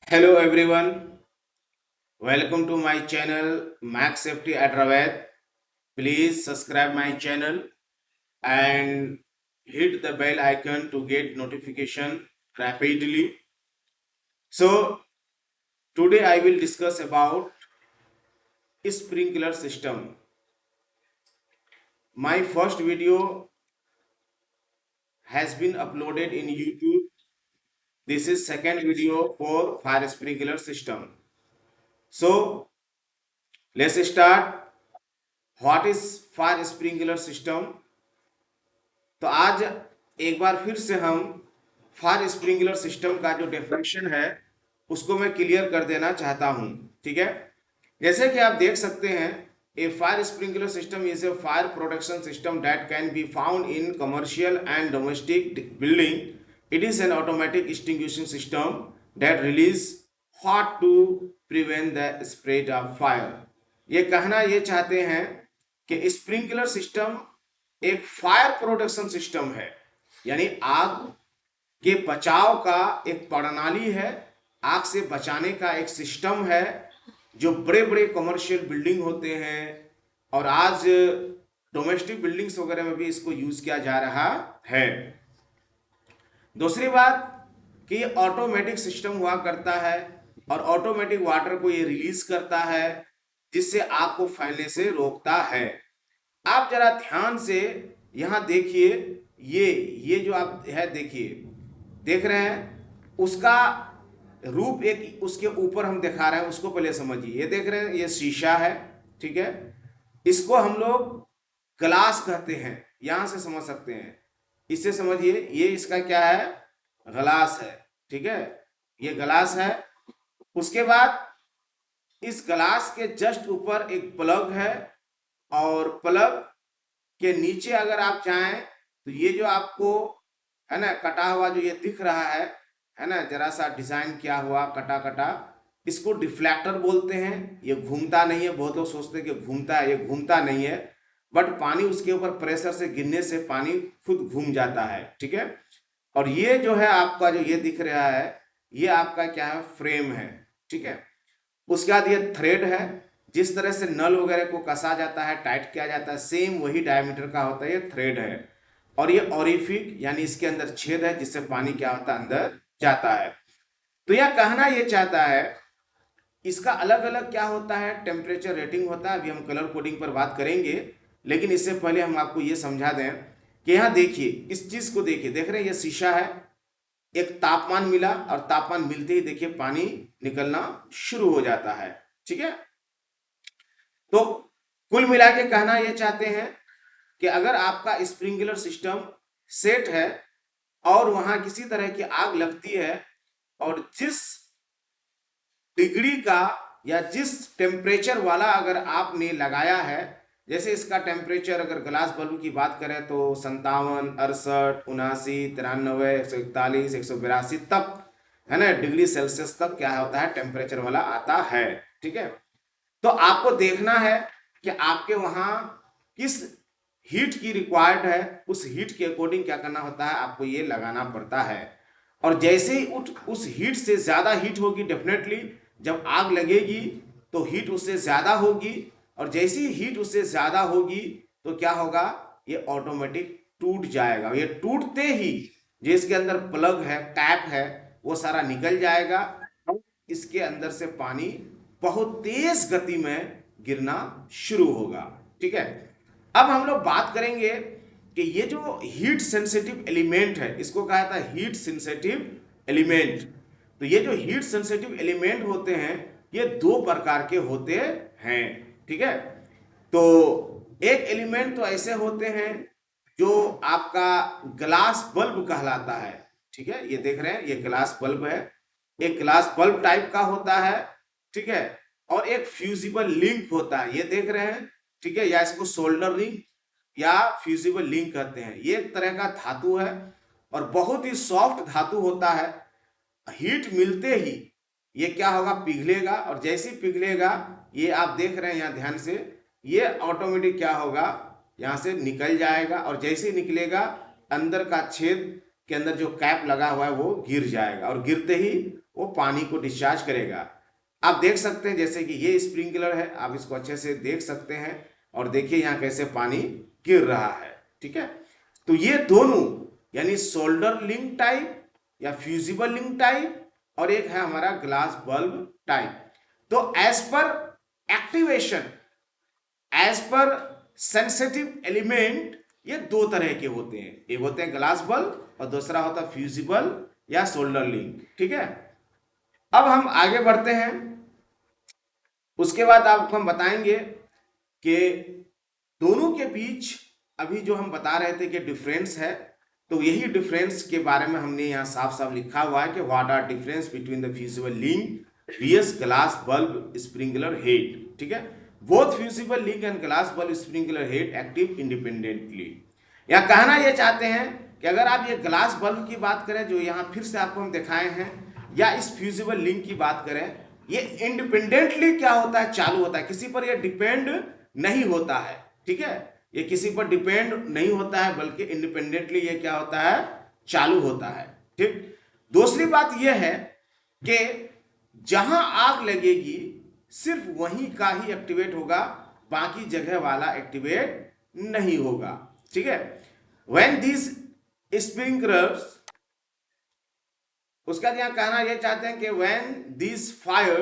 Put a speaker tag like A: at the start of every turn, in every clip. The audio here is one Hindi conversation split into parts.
A: Hello everyone, welcome to my channel Max Safety at Raved. Please subscribe my channel and hit the bell icon to get notification rapidly. So today I will discuss about sprinkler system. My first video has been uploaded in YouTube. This is second video for fire sprinkler system. So let's start. What is fire sprinkler system? तो आज एक बार फिर से हम फायर स्प्रिंकलर सिस्टम का जो डेफिनेशन है उसको मैं क्लियर कर देना चाहता हूं। ठीक है, जैसे कि आप देख सकते हैं, a fire sprinkler system is a fire protection system that can be found in commercial and domestic building. It is an automatic extinguishing system that release hot to prevent the spread of fire. ये कहना ये चाहते हैं कि स्प्रिंकलर सिस्टम एक फायर प्रोटेक्शन सिस्टम है, यानी आग के बचाव का एक प्रणाली है। आग से बचाने का एक सिस्टम है जो बड़े बड़े कमर्शियल बिल्डिंग होते हैं और आज डोमेस्टिक बिल्डिंग्स वगैरह में भी इसको यूज किया जा रहा है। दूसरी बात कि ये ऑटोमेटिक सिस्टम हुआ करता है और ऑटोमेटिक वाटर को ये रिलीज करता है जिससे आग को फैलने से रोकता है। आप जरा ध्यान से यहां देखिए, ये जो आप है देखिए, देख रहे हैं उसका रूप एक उसके ऊपर हम दिखा रहे हैं, उसको पहले समझिए। ये देख रहे हैं, ये शीशा है, ठीक है। इसको हम लोग ग्लास कहते हैं, यहां से समझ सकते हैं। इससे समझिए, ये इसका क्या है, ग्लास है, ठीक है, ये ग्लास है। उसके बाद इस ग्लास के जस्ट ऊपर एक प्लग है और प्लग के नीचे अगर आप चाहें तो ये जो आपको है ना कटा हुआ जो ये दिख रहा है ना, जरा सा डिजाइन किया हुआ कटा कटा, इसको डिफ्लेक्टर बोलते हैं। ये घूमता नहीं है, बहुत लोग सोचते हैं कि घूमता है, ये घूमता नहीं है, बट पानी उसके ऊपर प्रेशर से गिरने से पानी खुद घूम जाता है, ठीक है। और ये जो है आपका जो ये दिख रहा है, ये आपका क्या है, फ्रेम है, ठीक है। उसके बाद ये थ्रेड है, जिस तरह से नल वगैरह को कसा जाता है, टाइट किया जाता है, सेम वही डायमीटर का होता है, ये थ्रेड है। और ये ओरिफिक यानी इसके अंदर छेद है जिससे पानी क्या होता है, अंदर जाता है। तो यह कहना ये चाहता है, इसका अलग अलग क्या होता है, टेम्परेचर रेटिंग होता है। अभी हम कलर कोडिंग पर बात करेंगे, लेकिन इससे पहले हम आपको ये समझा दें कि यहाँ देखिए, इस चीज को देखिए, देख रहे हैं ये शीशा है, एक तापमान मिला और तापमान मिलते ही देखिए पानी निकलना शुरू हो जाता है, ठीक है। तो कुल मिला के कहना यह चाहते हैं कि अगर आपका स्प्रिंकलर सिस्टम सेट है और वहां किसी तरह की आग लगती है और जिस डिग्री का या जिस टेम्परेचर वाला अगर आपने लगाया है, जैसे इसका टेम्परेचर अगर ग्लास बल्ब की बात करें तो 57, 68, 79, 93, 141, 182 तक है ना डिग्री सेल्सियस तक क्या होता है, टेम्परेचर वाला आता है, ठीक है। तो आपको देखना है कि आपके वहां किस हीट की रिक्वायर्ड है, उस हीट के अकॉर्डिंग क्या करना होता है, आपको ये लगाना पड़ता है। और जैसे ही उस हीट से ज्यादा हीट होगी, डेफिनेटली जब आग लगेगी तो हीट उससे ज्यादा होगी, और जैसी हीट उससे ज्यादा होगी तो क्या होगा, ये ऑटोमेटिक टूट जाएगा। ये टूटते ही जो इसके अंदर प्लग है, टैप है, वो सारा निकल जाएगा और इसके अंदर से पानी बहुत तेज गति में गिरना शुरू होगा, ठीक है। अब हम लोग बात करेंगे कि ये जो हीट सेंसिटिव एलिमेंट है, इसको कहा जाता है हीट सेंसिटिव एलिमेंट। तो ये जो हीट सेंसिटिव एलिमेंट होते हैं, ये दो प्रकार के होते हैं, ठीक है। तो एक एलिमेंट तो ऐसे होते हैं जो आपका ग्लास बल्ब कहलाता है, ठीक है। ये देख रहे हैं, ये ग्लास बल्ब है, एक ग्लास बल्ब टाइप का होता है, ठीक है। और एक फ्यूजिबल लिंक होता है, ये देख रहे हैं, ठीक है, या इसको सोल्डर रिंग या फ्यूजिबल लिंक कहते हैं। ये एक तरह का धातु है और बहुत ही सॉफ्ट धातु होता है। हीट मिलते ही ये क्या होगा, पिघलेगा, और जैसे पिघलेगा ये आप देख रहे हैं यहाँ ध्यान से, ये ऑटोमेटिक क्या होगा, यहाँ से निकल जाएगा, और जैसे निकलेगा अंदर का छेद के अंदर जो कैप लगा हुआ है वो गिर जाएगा और गिरते ही वो पानी को डिस्चार्ज करेगा। आप देख सकते हैं जैसे कि ये स्प्रिंकलर है, आप इसको अच्छे से देख सकते हैं और देखिए यहाँ कैसे पानी गिर रहा है। ठीक है, तो ये दोनों यानी सोल्डर लिंक टाइप या फ्यूजिबल लिंक टाइप और एक है हमारा ग्लास बल्ब टाइप। तो as per activation, as per sensitive element, ये दो तरह के होते हैं, एक होते हैं ग्लास बल्ब और दूसरा होता है फ्यूजिबल या सोल्डर लिंक। ठीक है, अब हम आगे बढ़ते हैं। उसके बाद आपको हम बताएंगे कि दोनों के बीच अभी जो हम बता रहे थे कि डिफरेंस है, तो यही डिफरेंस के बारे में हमने यहाँ साफ साफ लिखा हुआ है कि what are difference between the fusible link vs glass bulb sprinkler head. ठीक है, both fusible link and glass bulb sprinkler head active independently. यहाँ कहना ये चाहते हैं कि अगर आप ये ग्लास बल्ब की बात करें जो यहाँ फिर से आपको हम दिखाए हैं, या इस फ्यूजिबल लिंक की बात करें, ये इंडिपेंडेंटली क्या होता है, चालू होता है, किसी पर ये डिपेंड नहीं होता है। ठीक है, ये किसी पर डिपेंड नहीं होता है बल्कि इंडिपेंडेंटली ये क्या होता है, चालू होता है। ठीक, दूसरी बात यह है कि जहां आग लगेगी सिर्फ वहीं का ही एक्टिवेट होगा, बाकी जगह वाला एक्टिवेट नहीं होगा। ठीक है, व्हेन दिस स्प्रिंकलर्स, उसका यहाँ कहना यह चाहते हैं कि व्हेन दिस फायर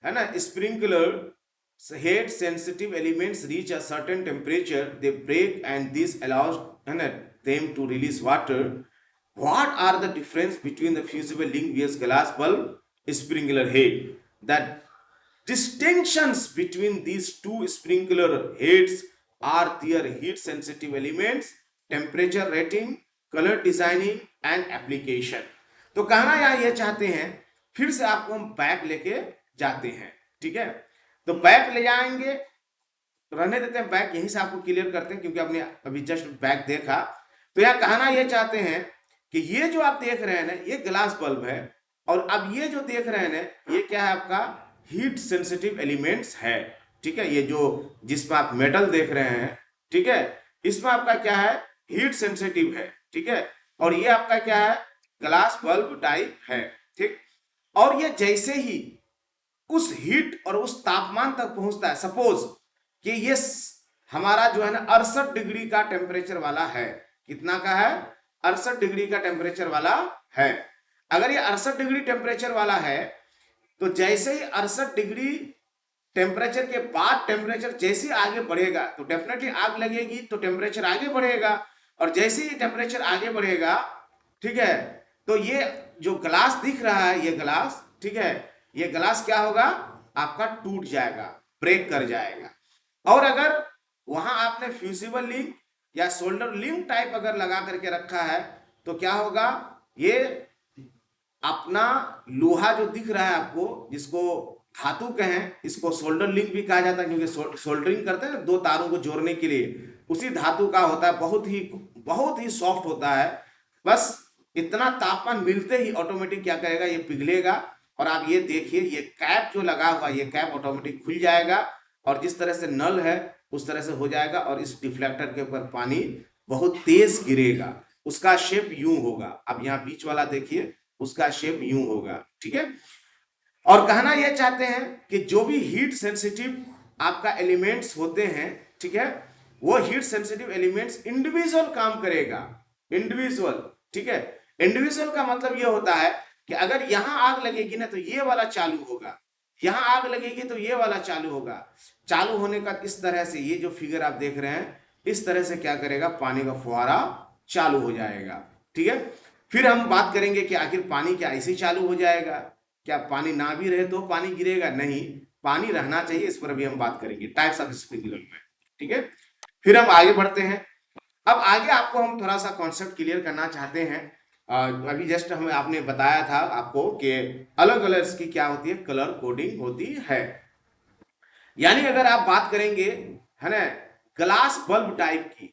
A: है ना sprinkler heat sensitive elements reach a certain temperature, they break and this allows them to release water. What are the difference between the fusible link vs glass bulb sprinkler head? The distinctions between these two sprinkler heads are their heat sensitive elements, temperature rating, color designing and application. तो कहना यहाँ ये चाहते हैं, फिर से आपको हम बैक लेके जाते हैं। ठीक है, तो बैक ले जाएंगे, रहने देते हैं बैक, यहीं से आपको क्लियर करते हैं क्योंकि आपने अभी जस्ट बैक देखा। तो यहाँ कहना ये चाहते हैं कि ये जो आप देख रहे हैं ना, ये ग्लास बल्ब है, और अब ये जो देख रहे हैं ना, ये क्या है, आपका हीट सेंसिटिव एलिमेंट्स है। ठीक है, ये जो जिसमें आप मेटल देख रहे हैं, ठीक है, इसमें आपका क्या है, हीट सेंसिटिव है। ठीक है, और ये आपका क्या है, ग्लास बल्ब टाइप है। ठीक, और ये जैसे ही उस हीट और उस तापमान तक पहुंचता है, सपोज कि ये हमारा जो है ना 68 डिग्री का टेम्परेचर वाला है, कितना का है, 68 डिग्री का टेम्परेचर वाला है। अगर ये 68 डिग्री टेम्परेचर वाला है, तो जैसे ही 68 डिग्री टेम्परेचर के बाद टेम्परेचर जैसे आगे बढ़ेगा तो डेफिनेटली आग लगेगी, तो टेम्परेचर आगे बढ़ेगा, और जैसे ही टेम्परेचर आगे बढ़ेगा, ठीक है, तो ये जो ग्लास दिख रहा है, ये ग्लास, ठीक है, ये ग्लास क्या होगा, आपका टूट जाएगा, ब्रेक कर जाएगा। और अगर वहां आपने फ्यूजिबल लिंक या सोल्डर लिंक टाइप अगर लगा करके रखा है, तो क्या होगा, ये अपना लोहा जो दिख रहा है आपको, जिसको धातु कहें, इसको सोल्डर लिंक भी कहा जाता है क्योंकि सोल्डरिंग करते हैं दो तारों को जोड़ने के लिए, उसी धातु का होता है, बहुत ही सॉफ्ट होता है। बस इतना तापमान मिलते ही ऑटोमेटिक क्या करेगा, ये पिघलेगा, और आप ये देखिए, ये कैप जो लगा हुआ, ये कैप ऑटोमेटिक खुल जाएगा, और जिस तरह से नल है उस तरह से हो जाएगा, और इस डिफ्लेक्टर के ऊपर पानी बहुत तेज गिरेगा, उसका शेप यूं होगा। अब यहाँ बीच वाला देखिए, उसका शेप यूं होगा। ठीक है, और कहना यह चाहते हैं कि जो भी हीट सेंसिटिव आपका एलिमेंट्स होते हैं, ठीक है, वो हीट सेंसिटिव एलिमेंट्स इंडिविजुअल काम करेगा, इंडिविजुअल। ठीक है, इंडिविजुअल का मतलब यह होता है कि अगर यहां आग लगेगी ना तो ये वाला चालू होगा, यहां आग लगेगी तो ये वाला चालू होगा। चालू होने का इस तरह से, ये जो फिगर आप देख रहे हैं, इस तरह से क्या करेगा, पानी का फुहारा चालू हो जाएगा। ठीक है, फिर हम बात करेंगे कि आखिर पानी क्या ऐसे ही चालू हो जाएगा, क्या पानी ना भी रहे तो पानी गिरेगा, नहीं, पानी रहना चाहिए, इस पर अभी हम बात करेंगे टाइप्स ऑफ स्प्रिंकलर में। ठीक है, फिर हम आगे बढ़ते हैं। अब आगे आपको हम थोड़ा सा कॉन्सेप्ट क्लियर करना चाहते हैं। अभी जस्ट हमें आपने बताया था आपको कि अलग अलग इसकी क्या होती है, कलर कोडिंग होती है। यानी अगर आप बात करेंगे, है ना, ग्लास बल्ब टाइप की,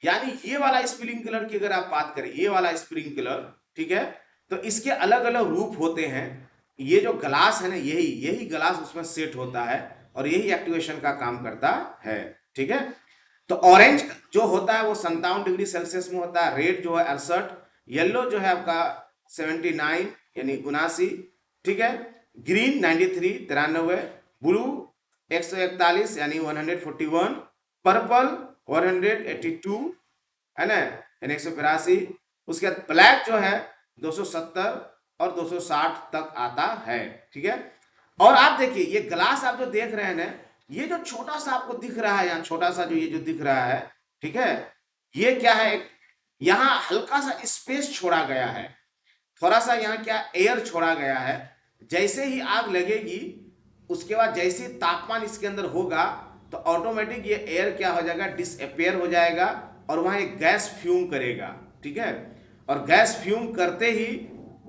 A: यानी ये वाला स्प्रिंकलर की अगर आप बात करें, ये वाला स्प्रिंकलर, ठीक है, तो इसके अलग अलग रूप होते हैं। ये जो ग्लास है ना, यही ग्लास उसमें सेट होता है और यही एक्टिवेशन का काम करता है। ठीक है, तो ऑरेंज जो होता है वो 57 डिग्री सेल्सियस में होता है, रेड जो है 68, येलो जो है आपका 79 यानी 79, ठीक है, ग्रीन 93 93, ब्लू 141 यानी 141, पर्पल 182 है ना यानी 182, उसके बाद ब्लैक जो है 270 और 260 तक आता है, ठीक है। और आप देखिए ये ग्लास आप जो देख रहे हैं ना, ये जो छोटा सा आपको दिख रहा है यहाँ, छोटा सा जो ये जो दिख रहा है, ठीक है, ये क्या है, यहाँ हल्का सा स्पेस छोड़ा गया है, थोड़ा सा यहाँ क्या एयर छोड़ा गया है। जैसे ही आग लगेगी उसके बाद जैसे ही तापमान इसके अंदर होगा तो ऑटोमेटिक ये एयर क्या हो जाएगा, डिसअपेयर हो जाएगा और वहां एक गैस फ्यूम करेगा, ठीक है। और गैस फ्यूम करते ही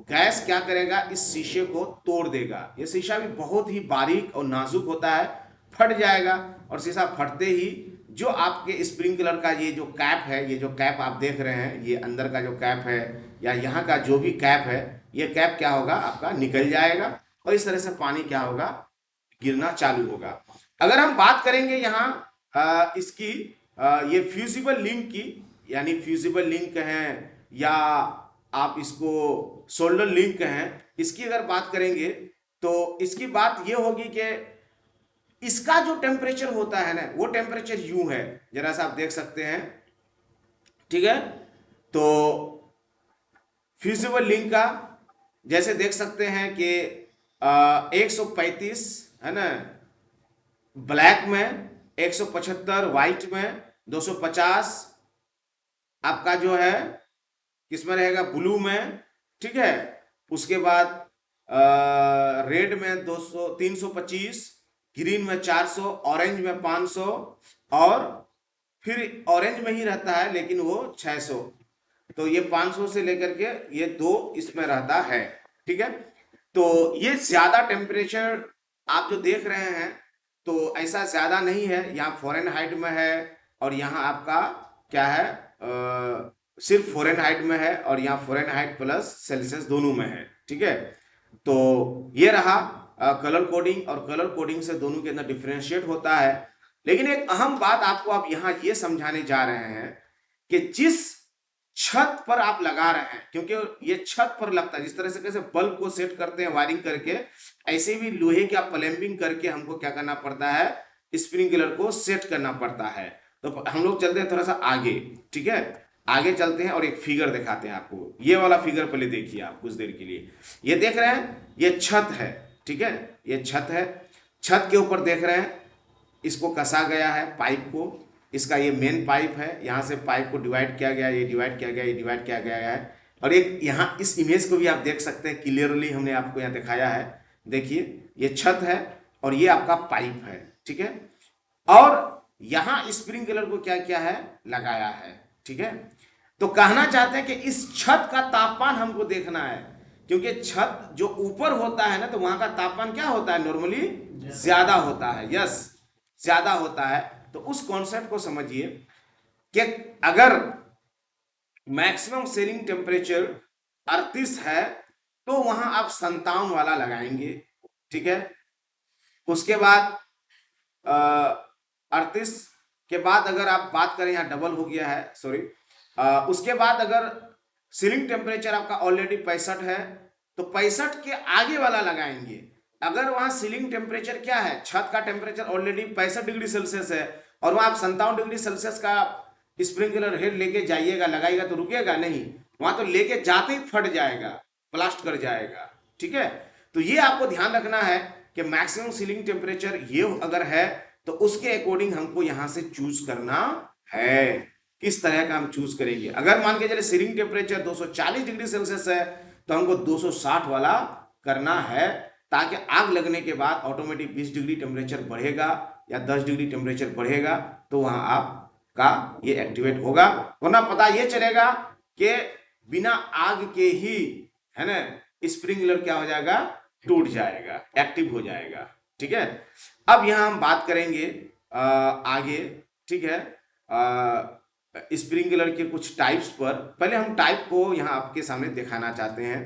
A: गैस क्या करेगा, इस शीशे को तोड़ देगा। ये शीशा भी बहुत ही बारीक और नाजुक होता है, फट जाएगा। और शीशा फटते ही जो आपके स्प्रिंकलर का ये जो कैप है, ये जो कैप आप देख रहे हैं, ये अंदर का जो कैप है या यहाँ का जो भी कैप है, ये कैप क्या होगा आपका निकल जाएगा और इस तरह से पानी क्या होगा, गिरना चालू होगा। अगर हम बात करेंगे यहाँ इसकी ये फ्यूजिबल लिंक की, यानी फ्यूजिबल लिंक है या आप इसको सोल्डर लिंक हैं, इसकी अगर बात करेंगे तो इसकी बात ये होगी कि इसका जो टेम्परेचर होता है ना, वो टेम्परेचर यूं है, जरा सा आप देख सकते हैं, ठीक है। तो फ्यूजिबल लिंक का जैसे देख सकते हैं कि 135 है ना ब्लैक में, 175 व्हाइट में, 250 आपका जो है किसमें रहेगा, ब्लू में, ठीक है। उसके बाद रेड में 200 325, ग्रीन में 400, ऑरेंज में 500 और फिर ऑरेंज में ही रहता है लेकिन वो 600। तो ये 500 से लेकर के ये 2 इसमें रहता है, ठीक है। तो ये ज्यादा टेम्परेचर आप जो देख रहे हैं तो ऐसा ज्यादा नहीं है, यहाँ फ़ारेनहाइट में है और यहाँ आपका क्या है सिर्फ फ़ारेनहाइट में है और यहाँ फ़ारेनहाइट प्लस सेल्सियस दोनों में है, ठीक है। तो ये रहा कलर कोडिंग, और कलर कोडिंग से दोनों के अंदर डिफरेंशिएट होता है। लेकिन एक अहम बात आपको अब यहाँ ये समझाने जा रहे हैं कि जिस छत पर आप लगा रहे हैं, क्योंकि ये छत पर लगता है, जिस तरह से कैसे बल्ब को सेट करते हैं वायरिंग करके, ऐसे भी लोहे की प्लम्बिंग करके हमको क्या करना पड़ता है, स्प्रिंकलर को सेट करना पड़ता है। तो हम लोग चलते हैं थोड़ा सा आगे, ठीक है, आगे चलते हैं और एक फिगर दिखाते हैं आपको। ये वाला फिगर पहले देखिए आप कुछ देर के लिए। ये देख रहे हैं, ये छत है, ठीक है, ये छत है। छत के ऊपर देख रहे हैं इसको कसा गया है पाइप को, इसका ये मेन पाइप है, यहाँ से पाइप को डिवाइड किया गया, ये डिवाइड किया गया, ये डिवाइड किया गया है। और एक यहाँ इस इमेज को भी आप देख सकते हैं, क्लियरली हमने आपको यहाँ दिखाया है। देखिए ये छत है और ये आपका पाइप है, ठीक है। और यहाँ स्प्रिंकलर को क्या किया है, लगाया है, ठीक है। तो कहना चाहते हैं कि इस छत का तापमान हमको देखना है, क्योंकि छत जो ऊपर होता है ना तो वहां का तापमान क्या होता है, नॉर्मली ज्यादा होता है, यस ज्यादा होता है। तो उस कॉन्सेप्ट को समझिए कि अगर मैक्सिमम सीलिंग टेम्परेचर 38 है तो वहां आप 57 वाला लगाएंगे, ठीक है। उसके बाद 38 के बाद अगर आप बात करें, यहाँ डबल हो गया है, सॉरी, उसके बाद अगर सीलिंग टेम्परेचर आपका ऑलरेडी 65 है तो 65 के आगे वाला लगाएंगे। अगर वहां सीलिंग टेम्परेचर क्या है, छत का टेम्परेचर ऑलरेडी 65 डिग्री सेल्सियस है और वहां आप 57 डिग्री सेल्सियस का स्प्रिंकलर हेड लेके जाइएगा, लगाइएगा तो रुकेगा नहीं, वहां तो लेके जाते ही फट जाएगा, ब्लास्ट कर जाएगा, ठीक है। तो ये आपको ध्यान रखना है कि मैक्सिमम सीलिंग टेम्परेचर ये अगर है तो उसके अकॉर्डिंग हमको यहां से चूज करना है। किस तरह का हम चूज करेंगे, अगर मान के चले सीलिंग टेम्परेचर 240 डिग्री सेल्सियस है तो हमको 260 वाला करना है, ताकि आग लगने के बाद ऑटोमेटिक 20 डिग्री टेम्परेचर बढ़ेगा या 10 डिग्री टेम्परेचर बढ़ेगा तो वहां आपका ये एक्टिवेट होगा। वरना पता ये चलेगा कि बिना आग के ही है ना स्प्रिंकलर क्या हो जाएगा, टूट जाएगा, एक्टिव हो जाएगा, ठीक है। अब यहां हम बात करेंगे आगे, ठीक है, स्प्रिंकलर के कुछ टाइप्स पर। पहले हम टाइप को यहाँ आपके सामने दिखाना चाहते हैं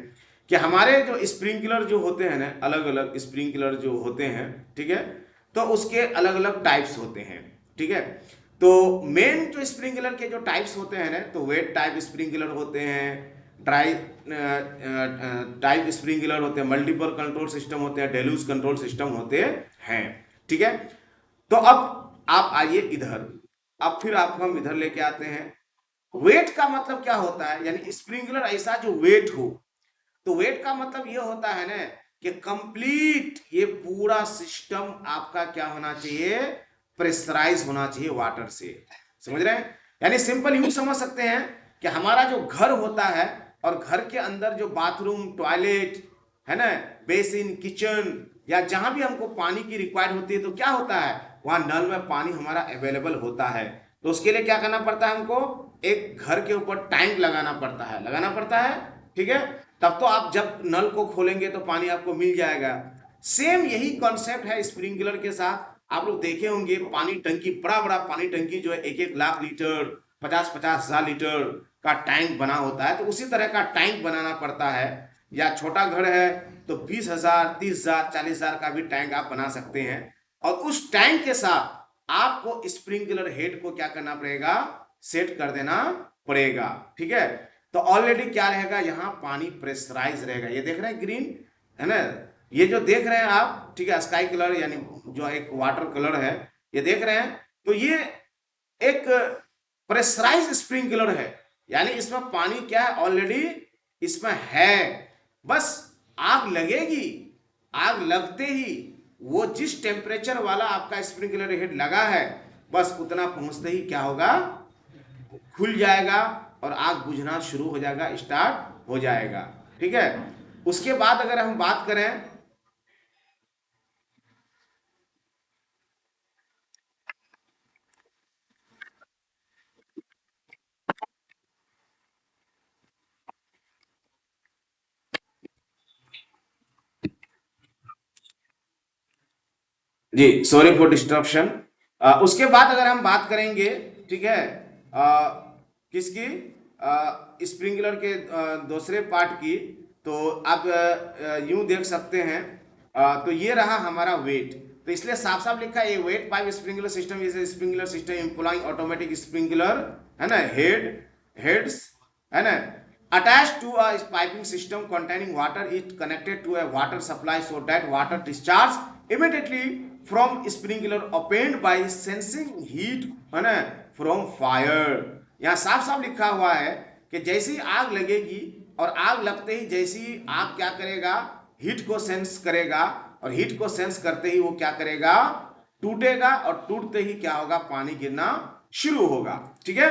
A: कि हमारे जो स्प्रिंकलर जो होते हैं ना, अलग अलग स्प्रिंकलर जो होते हैं, ठीक है, तो उसके अलग अलग टाइप्स होते हैं, ठीक है। तो मेन जो स्प्रिंकलर के जो टाइप्स होते हैं ना, तो वेट टाइप स्प्रिंकलर होते हैं, ड्राई टाइप स्प्रिंकलर होते हैं, मल्टीपल कंट्रोल सिस्टम होते हैं, डेल्यूज कंट्रोल सिस्टम होते हैं। ठीक है, तो अब आप आइए इधर, अब फिर आपको हम इधर लेके आते हैं। वेट का मतलब क्या होता है, यानी स्प्रिंकलर ऐसा जो वेट हो, तो वेट का मतलब ये होता है ना कि कंप्लीट ये पूरा सिस्टम आपका क्या होना चाहिए, प्रेशराइज होना चाहिए वाटर से। समझ रहे हैं, यानी सिंपल यूज समझ सकते हैं कि हमारा जो घर होता है और घर के अंदर जो बाथरूम, टॉयलेट है ना, बेसिन, किचन या जहां भी हमको पानी की रिक्वायर्ड होती है, तो क्या होता है वहां नल में पानी हमारा अवेलेबल होता है। तो उसके लिए क्या करना पड़ता है, हमको एक घर के ऊपर टैंक लगाना पड़ता है, लगाना पड़ता है। ठीक है, तब तो आप जब नल को खोलेंगे तो पानी आपको मिल जाएगा। सेम यही कॉन्सेप्ट है स्प्रिंकलर के साथ। आप लोग देखे होंगे पानी टंकी, बड़ा बड़ा पानी टंकी जो है 1-1 लाख लीटर, 50-50 हजार लीटर का टैंक बना होता है, तो उसी तरह का टैंक बनाना पड़ता है। या छोटा घर है तो 20,000, 30,000, 40,000 का भी टैंक आप बना सकते हैं। और उस टैंक के साथ आपको स्प्रिंकलर हेड को क्या करना पड़ेगा, सेट कर देना पड़ेगा। ठीक है, तो ऑलरेडी क्या रहेगा, यहां पानी प्रेशराइज रहेगा। ये देख रहे हैं ग्रीन है ना, ये जो देख रहे हैं आप, ठीक है, स्काई कलर यानी जो एक वाटर कलर है, ये देख रहे हैं, तो ये एक प्रेशराइज स्प्रिंकलर है, यानी इसमें पानी क्या है, ऑलरेडी इसमें है। बस आग लगेगी, आग लगते ही वो जिस टेम्परेचर वाला आपका स्प्रिंकलर हेड लगा है, बस उतना पहुंचते ही क्या होगा, खुल जाएगा और आग बुझना शुरू हो जाएगा, स्टार्ट हो जाएगा। ठीक है, उसके बाद अगर हम बात करें, जी सॉरी फॉर डिस्ट्रप्शन। उसके बाद अगर हम बात करेंगे, ठीक है, किसकी, स्प्रिंकलर के दूसरे पार्ट की, तो आप यूं देख सकते हैं। तो ये रहा हमारा वेट, तो इसलिए साफ साफ लिखा है ये wet pipe sprinkler system is a sprinkler system employing automatic sprinkler, है ना, हेड्स, है ना, attached to a piping system containing water is connected to a water supply so that water discharge immediately from sprinkler opened by sensing heat, है ना, from fire। यहाँ साफ साफ लिखा हुआ है कि जैसी आग लगेगी और आग लगते ही जैसी आग क्या करेगा, हीट को सेंस करेगा, और हीट को सेंस करते ही वो क्या करेगा, टूटेगा, और टूटते ही क्या होगा, पानी गिरना शुरू होगा। ठीक है,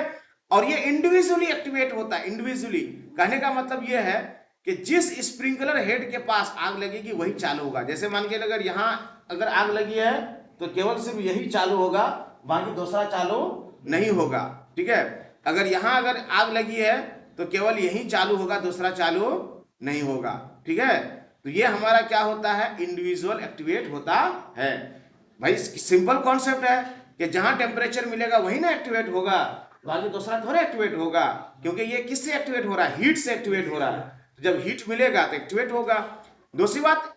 A: और ये इंडिविजुअली एक्टिवेट होता है। इंडिविजुअली कहने का मतलब ये है कि जिस स्प्रिंकलर हेड के पास आग लगेगी वही चालू होगा। जैसे मान के अगर यहां अगर आग लगी है तो केवल सिर्फ यही चालू होगा, बाकी दूसरा चालू नहीं होगा। ठीक है, अगर यहां अगर आग लगी है तो केवल यही चालू होगा, दूसरा चालू नहीं होगा। ठीक है, तो ये हमारा क्या होता है, इंडिविजुअल एक्टिवेट होता है। भाई सिंपल कॉन्सेप्ट है कि जहां टेम्परेचर मिलेगा वही ना एक्टिवेट होगा, बाकी दूसरा थोड़ा एक्टिवेट होगा, क्योंकि ये किससे एक्टिवेट हो रहा है, हीट से एक्टिवेट हो रहा है। तो जब हीट मिलेगा तो एक्टिवेट होगा। दूसरी बात,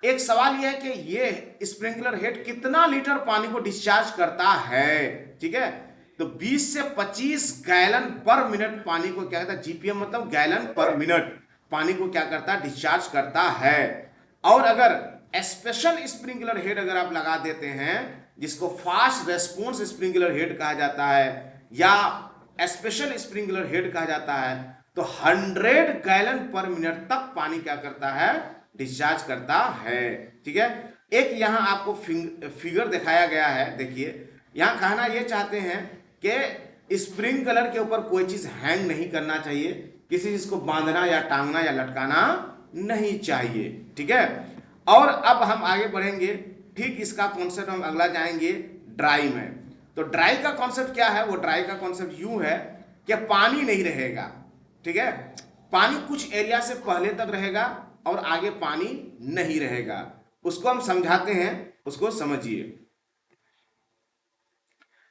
A: एक सवाल यह है कि ये स्प्रिंकलर हेड कितना लीटर पानी को डिस्चार्ज करता है। ठीक है, तो 20 से 25 गैलन पर मिनट पानी को क्या कहता है, जीपीएम मतलब गैलन पर मिनट पानी को क्या करता है, डिस्चार्ज करता है। और अगर स्पेशल स्प्रिंकलर हेड अगर आप लगा देते हैं, जिसको फास्ट रेस्पॉन्स स्प्रिंकलर हेड कहा जाता है या स्पेशल स्प्रिंकलर हेड कहा जाता है, तो 100 गैलन पर मिनट तक पानी क्या करता है, डिस्चार्ज करता है। ठीक है, एक यहां आपको फिगर दिखाया गया है, देखिए यहां कहना यह चाहते हैं कि स्प्रिंकलर के ऊपर कोई चीज हैंग नहीं करना चाहिए, किसी चीज को बांधना या टांगना या लटकाना नहीं चाहिए। ठीक है, और अब हम आगे बढ़ेंगे, ठीक इसका कॉन्सेप्ट हम अगला जाएंगे ड्राई में। तो ड्राई का कॉन्सेप्ट क्या है, वो ड्राई का कॉन्सेप्ट यूं है कि पानी नहीं रहेगा। ठीक है, पानी कुछ एरिया से पहले तक रहेगा और आगे पानी नहीं रहेगा। उसको हम समझाते हैं, उसको समझिए,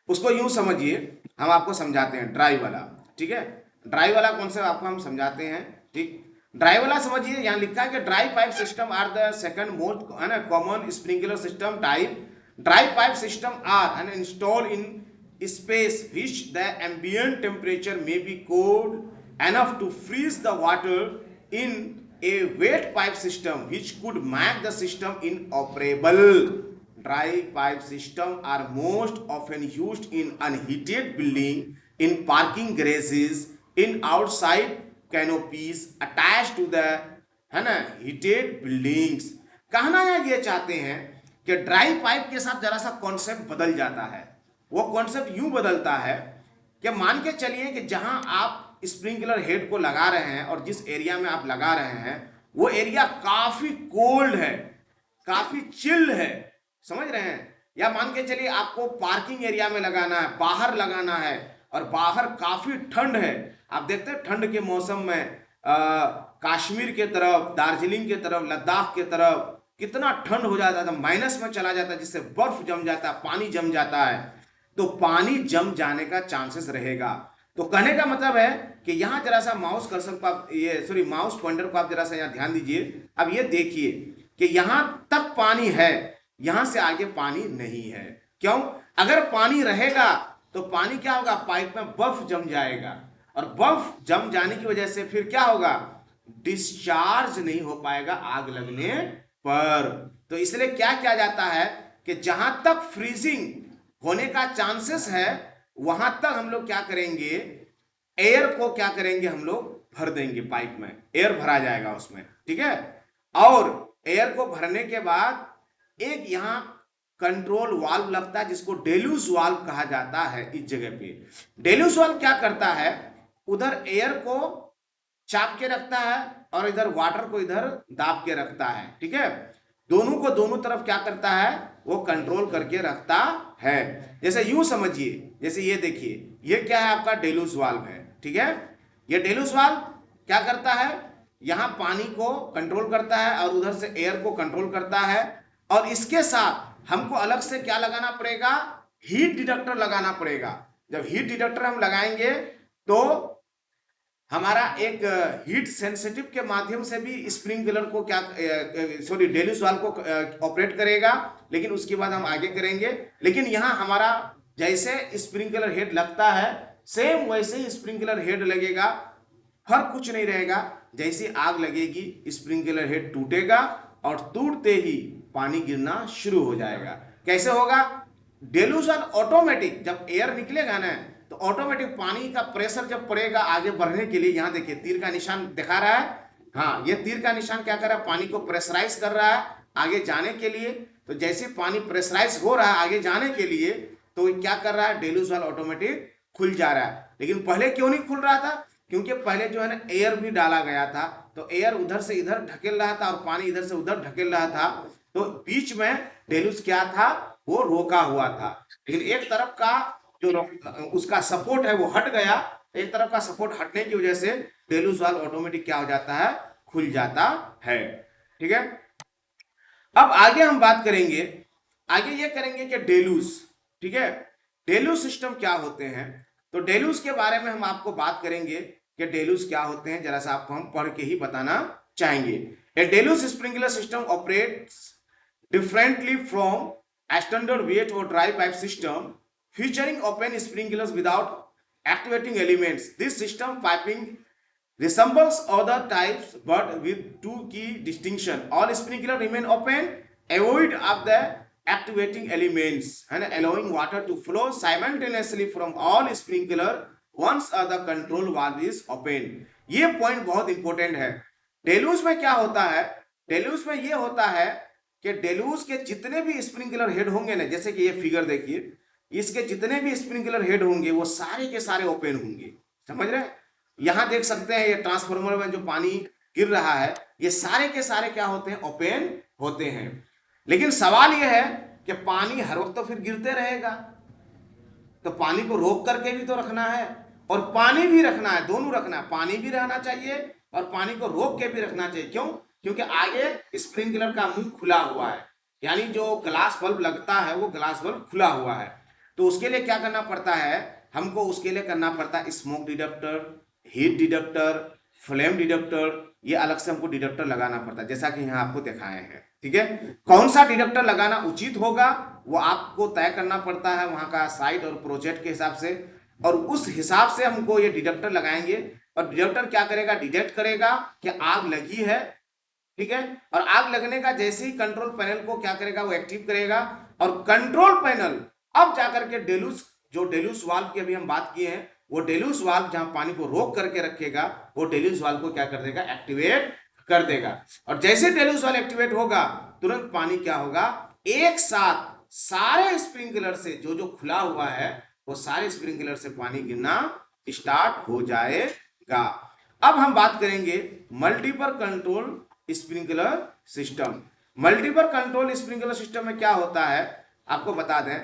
A: उसको यूं समझिए, हम आपको समझाते हैं ड्राई वाला। ठीक है, ड्राई वाला कॉन्सेप्ट आपको हम समझाते हैं। ठीक, ड्राई वाला समझिए, यहां लिखा है कि dry pipe system are the second most है ना common sprinkler system type. Dry pipe system are installed in space which the ambient temperature may be cold enough to freeze the water in a wet pipe system which could make the system inoperable. Dry pipe system are most often used in unheated building, in parking garages, in outside canopies attached to the है ना हीटेड बिल्डिंग्स। कहना ये चाहते हैं कि ड्राई पाइप के साथ जरा सा कॉन्सेप्ट बदल जाता है। वो कॉन्सेप्ट यूं बदलता है कि मान के चलिए कि जहां आप स्प्रिंकलर हेड को लगा रहे हैं और जिस एरिया में आप लगा रहे हैं वो एरिया काफी कोल्ड है, काफी चिल्ड है, समझ रहे हैं। या मान के चलिए आपको पार्किंग एरिया में लगाना है, बाहर लगाना है और बाहर काफी ठंड है। आप देखते हैं ठंड के मौसम में कश्मीर के तरफ, दार्जिलिंग के तरफ, लद्दाख के तरफ कितना ठंड हो जाता था, माइनस में चला जाता है, जिससे बर्फ जम जाता है, पानी जम जाता है। तो पानी जम जाने का चांसेस रहेगा। तो कहने का मतलब है कि यहाँ जरा सा माउस कर्सर को आप माउस पॉइंटर को आप जरा सा यहाँ ध्यान दीजिए। अब ये देखिए कि यहाँ तक पानी है, यहाँ से आगे पानी नहीं है। क्यों? अगर पानी रहेगा तो पानी क्या होगा, पाइप में बर्फ जम जाएगा और बर्फ जम जाने की वजह से फिर क्या होगा, डिस्चार्ज नहीं हो पाएगा आग लगने पर। तो इसलिए क्या किया जाता है कि जहां तक फ्रीजिंग होने का चांसेस है वहां तक हम लोग क्या करेंगे, एयर को क्या करेंगे, हम लोग भर देंगे, पाइप में एयर भरा जाएगा उसमें, ठीक है। और एयर को भरने के बाद एक यहां कंट्रोल वाल्व लगता है जिसको डेल्यूज वाल्व कहा जाता है। इस जगह पे डेल्यूज वाल्व क्या करता है, उधर एयर को चाप के रखता है और इधर वाटर को इधर दाब के रखता है, ठीक है। दोनों को दोनों तरफ क्या करता है, वो कंट्रोल करके रखता है। जैसे यूं समझिए, जैसे ये देखिए, ये क्या है, आपका डेल्यूज वाल्व है, ठीक है। ये डेल्यूज वाल्व क्या करता है, यहां पानी को कंट्रोल करता है और उधर से एयर को कंट्रोल करता है। और इसके साथ हमको अलग से क्या लगाना पड़ेगा, हीट डिटेक्टर लगाना पड़ेगा। जब हीट डिटेक्टर हम लगाएंगे तो हमारा एक हीट सेंसिटिव के माध्यम से भी स्प्रिंकलर को क्या डेल्यूज वाल्व को ऑपरेट करेगा, लेकिन उसके बाद हम आगे करेंगे। लेकिन यहाँ हमारा जैसे स्प्रिंकलर हेड लगता है सेम वैसे ही स्प्रिंकलर हेड लगेगा, फर्क कुछ नहीं रहेगा। जैसे आग लगेगी स्प्रिंकलर हेड टूटेगा और टूटते ही पानी गिरना शुरू हो जाएगा। कैसे होगा, डेल्यूज वाल्व ऑटोमेटिक जब एयर निकलेगा ना तो ऑटोमेटिक पानी का प्रेशर जब पड़ेगा आगे बढ़ने के लिए, यहाँ देखिए तीर का निशान दिखा रहा है, हाँ ये तीर का निशान क्या कर रहा है, पानी को प्रेशराइज कर रहा है आगे जाने के लिए। तो जैसे पानी प्रेशराइज हो रहा है आगे जाने के लिए तो क्या कर रहा है, डेल्यूज वाल्व ऑटोमेटिक खुल जा रहा है। लेकिन पहले क्यों नहीं खुल रहा था, क्योंकि पहले जो है ना एयर भी डाला गया था, तो एयर उधर से इधर ढकेल रहा था और पानी इधर से उधर ढकेल रहा था। तो बीच में डेल्यूज क्या था, वो रोका हुआ था। लेकिन एक तरफ का जो उसका सपोर्ट है वो हट गया, एक तरफ का सपोर्ट हटने की वजह से डेल्यूज वाल्व ऑटोमेटिक क्या हो जाता है, खुल जाता है, ठीक है। अब आगे हम बात करेंगे, आगे ये करेंगे कि डेल्यूज, ठीक है, डेल्यूज सिस्टम क्या होते हैं। तो डेल्यूज के बारे में हम आपको बात करेंगे कि डेल्यूज क्या होते हैं, जरा सा आपको हम पढ़ के ही बताना चाहेंगे। A deluge sprinkler system operates differently from standard wet और dry pipe system featuring open sprinklers without activating elements. This system piping resembles other types but with two key distinction. All sprinklers remain open, avoid of the activating elements and allowing water to flow simultaneously from all sprinkler once the control valve is open. ये पॉइंट बहुत इंपॉर्टेंट है। डेल्यूज में क्या होता है, डेल्यूज में ये होता है कि डेल्यूज के जितने भी स्प्रिंकलर हेड होंगे ना, जैसे कि ये फिगर देखिए, इसके जितने भी स्प्रिंकलर हेड होंगे वो सारे के सारे ओपन होंगे, समझ रहे हैं। यहां देख सकते हैं ये ट्रांसफार्मर में जो पानी गिर रहा है ये सारे के सारे क्या होते हैं, ओपन होते हैं। लेकिन सवाल ये है कि पानी हर वक्त तो फिर गिरते रहेगा, तो पानी को रोक करके भी तो रखना है और पानी भी रखना है, दोनों रखना है, पानी भी रहना चाहिए और पानी को रोक के भी रखना चाहिए। क्यों? क्योंकि आगे स्प्रिंकलर का मुंह खुला हुआ है, यानी जो ग्लास बल्ब लगता है वो ग्लास बल्ब खुला हुआ है। तो उसके लिए क्या करना पड़ता है, हमको उसके लिए करना पड़ता है smoke detector, heat detector, flame detector, ये अलग से हमको डिटेक्टर लगाना पड़ता है, जैसा कि यहाँ आपको दिखाए हैं, ठीक है। कौन सा डिटेक्टर लगाना उचित होगा वो आपको तय करना पड़ता है वहां का साइट और प्रोजेक्ट के हिसाब से, और उस हिसाब से हमको ये डिटेक्टर लगाएंगे और डिटेक्टर क्या करेगा, डिटेक्ट करेगा कि आग लगी है, ठीक है। और आग लगने का जैसे ही कंट्रोल पैनल को क्या करेगा, वो एक्टिव करेगा, और कंट्रोल पैनल अब जाकर के डेलूस, जो डेलूस वाल्व की अभी हम बात किए हैं, वो डेलूस वाल्व जहां पानी को रोक करके रखेगा, वो डेलूस वाल्व को क्या कर देगा, एक्टिवेट कर देगा। और जैसे डेलूस वाल्व एक्टिवेट होगा, तुरंत पानी क्या होगा, एक साथ सारे स्प्रिंकलर से, जो जो खुला हुआ है वो सारे स्प्रिंकलर से पानी गिरना स्टार्ट हो जाएगा। अब हम बात करेंगे multiple control sprinkler system. Multiple control sprinkler system में क्या होता है, आपको बता दें,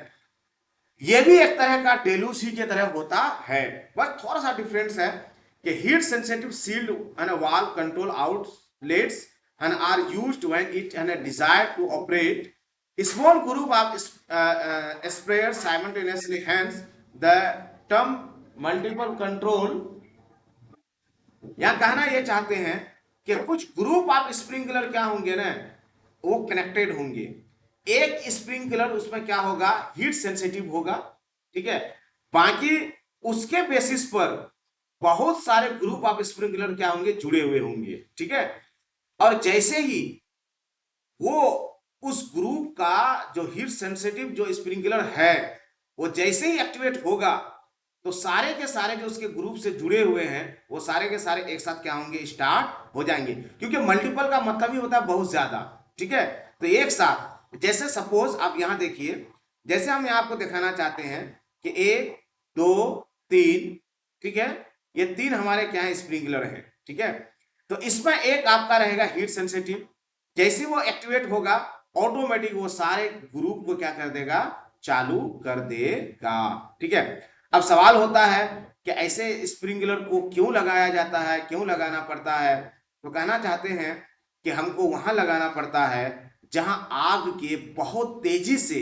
A: यह भी एक तरह का डेलूस ही की तरह होता है, बस थोड़ा सा डिफरेंस है कि heat sensitive sealed and valve control outlets and are used when it and a desire to operate small group of sprayers simultaneously. Hence the term multiple control। यहां कहना ये चाहते हैं कि कुछ ग्रुप ऑफ स्प्रिंकलर क्या होंगे ना, वो कनेक्टेड होंगे। एक स्प्रिंकलर उसमें क्या होगा, हीट सेंसिटिव होगा, ठीक है। बाकी उसके बेसिस पर बहुत सारे ग्रुप ऑफ स्प्रिंकलर क्या होंगे, जुड़े हुए होंगे, ठीक है। और जैसे ही वो उस ग्रुप का जो हीट सेंसिटिव जो स्प्रिंकलर है, वो जैसे ही एक्टिवेट होगा, तो सारे के सारे जो उसके ग्रुप से जुड़े हुए हैं, वो सारे के सारे एक साथ क्या होंगे, स्टार्ट हो जाएंगे। क्योंकि मल्टीपल का मतलब ही होता है बहुत ज्यादा, ठीक है। तो एक साथ, जैसे सपोज आप यहां देखिए, जैसे हम यहां आपको दिखाना चाहते हैं कि 1 2 3, ठीक है, ये 3 हमारे क्या है, स्प्रिंकलर है, ठीक है। तो इसमें एक आपका रहेगा हीट सेंसिटिव, जैसे वो एक्टिवेट होगा, ऑटोमेटिक वो सारे ग्रुप को क्या कर देगा, चालू कर देगा, ठीक है। अब सवाल होता है कि ऐसे स्प्रिंकलर को क्यों लगाया जाता है, क्यों लगाना पड़ता है। तो कहना चाहते हैं कि हमको वहां लगाना पड़ता है जहां आग के बहुत तेजी से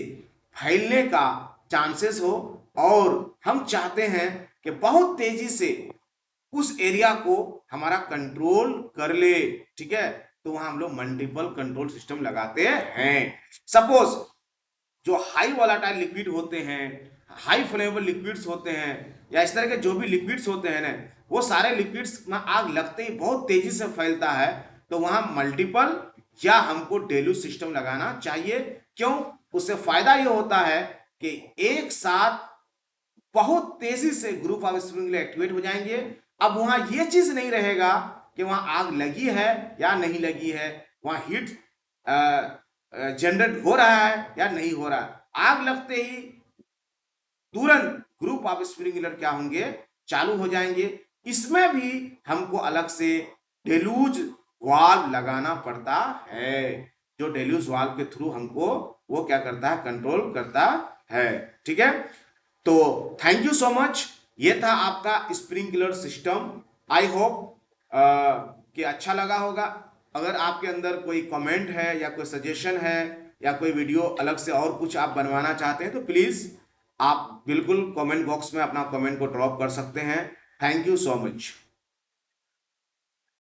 A: फैलने का चांसेस हो, और हम चाहते हैं कि बहुत तेजी से उस एरिया को हमारा कंट्रोल कर ले, ठीक है। तो वहां हम लोग मल्टीपल कंट्रोल सिस्टम लगाते हैं। सपोज जो हाई वोलेटाइल लिक्विड होते हैं, हाई फ्लेमेबल लिक्विड्स होते हैं, या इस तरह के जो भी लिक्विड्स होते हैं ना, वो सारे लिक्विड्स में आग लगते ही बहुत तेजी से फैलता है, तो वहां मल्टीपल या हमको डेलूस सिस्टम लगाना चाहिए। क्यों, उससे फायदा ये होता है कि एक साथ बहुत तेजी से ग्रुप ऑफ स्प्रिंकलर एक्टिवेट हो जाएंगे। अब वहां ये चीज नहीं रहेगा कि वहां आग लगी है या नहीं लगी है, वहां हीट जनरेट हो रहा है या नहीं हो रहा है। आग लगते ही तुरंत ग्रुप ऑफ स्प्रिंकलर क्या होंगे, चालू हो जाएंगे। इसमें भी हमको अलग से डेलूज वाल्व लगाना पड़ता है, जो डेलूज वाल्व के थ्रू हमको वो क्या करता है, कंट्रोल करता है, ठीक है। तो थैंक यू सो मच, ये था आपका स्प्रिंकलर सिस्टम। आई होप कि अच्छा लगा होगा। अगर आपके अंदर कोई कमेंट है या कोई सजेशन है या कोई वीडियो अलग से और कुछ आप बनवाना चाहते हैं, तो प्लीज आप बिल्कुल कमेंट बॉक्स में अपना कमेंट को ड्रॉप कर सकते हैं। Thank you so much.